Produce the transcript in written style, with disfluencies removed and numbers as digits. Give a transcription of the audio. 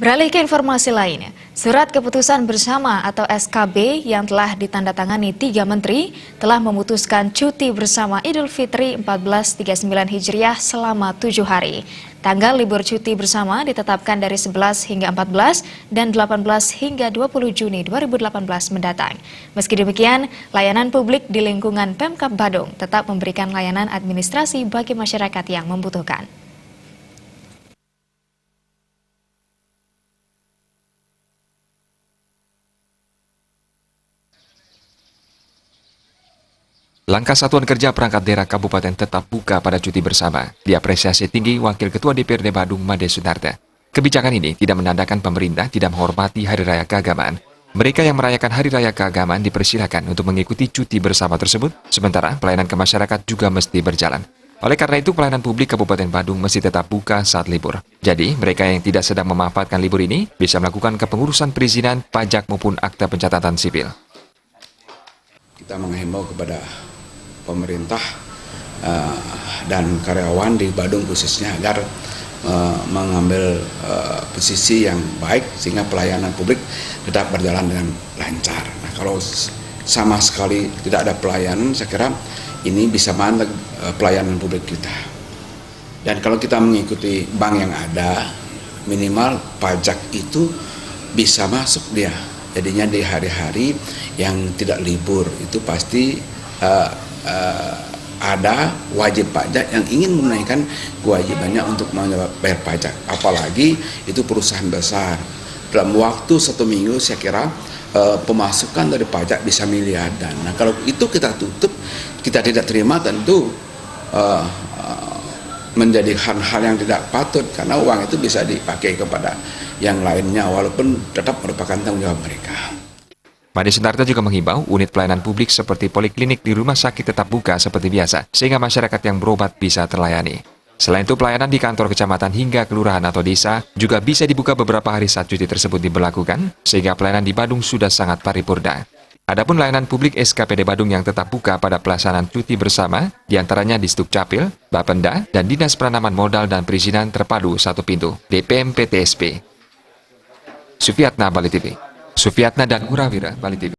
Beralih ke informasi lainnya, surat keputusan bersama atau SKB yang telah ditandatangani 3 menteri telah memutuskan cuti bersama Idul Fitri 1439 Hijriah selama 7 hari. Tanggal libur cuti bersama ditetapkan dari 11 hingga 14 dan 18 hingga 20 Juni 2018 mendatang. Meski demikian, layanan publik di lingkungan Pemkab Badung tetap memberikan layanan administrasi bagi masyarakat yang membutuhkan. Langkah Satuan Kerja Perangkat Daerah Kabupaten tetap buka pada cuti bersama. Diapresiasi tinggi Wakil Ketua DPRD Badung Made Sundarta. Kebijakan ini tidak menandakan pemerintah tidak menghormati Hari Raya Keagamaan. Mereka yang merayakan Hari Raya Keagamaan dipersilakan untuk mengikuti cuti bersama tersebut, sementara pelayanan ke masyarakat juga mesti berjalan. Oleh karena itu, pelayanan publik Kabupaten Badung mesti tetap buka saat libur. Jadi, mereka yang tidak sedang memanfaatkan libur ini bisa melakukan kepengurusan perizinan, pajak maupun akta pencatatan sipil. Kita menghimbau kepada pemerintah dan karyawan di Badung khususnya agar mengambil posisi yang baik sehingga pelayanan publik tetap berjalan dengan lancar. Nah, kalau sama sekali tidak ada pelayanan, saya kira ini bisa mandek pelayanan publik kita. Dan kalau kita mengikuti bank yang ada, minimal pajak itu bisa masuk dia. Jadinya di hari-hari yang tidak libur itu pasti ada wajib pajak yang ingin menunaikan kewajibannya untuk membayar pajak. Apalagi itu perusahaan besar. Dalam waktu 1 minggu saya kira pemasukan dari pajak bisa miliaran. Nah, kalau itu kita tutup, kita tidak terima, tentu menjadi hal-hal yang tidak patut karena uang itu bisa dipakai kepada yang lainnya walaupun tetap merupakan tanggung jawab mereka. Made Sundarta juga menghimbau unit pelayanan publik seperti poliklinik di rumah sakit tetap buka seperti biasa, sehingga masyarakat yang berobat bisa terlayani. Selain itu, pelayanan di kantor kecamatan hingga kelurahan atau desa juga bisa dibuka beberapa hari saat cuti tersebut diberlakukan, sehingga pelayanan di Badung sudah sangat paripurna. Adapun layanan publik SKPD Badung yang tetap buka pada pelaksanaan cuti bersama, diantaranya di Sdukcapil, Bapenda, dan Dinas Penanaman Modal dan Perizinan Terpadu Satu Pintu, DPM PTSP. Sufiatna, Bali TV. Sufiatna dan Urawira, Bali TV.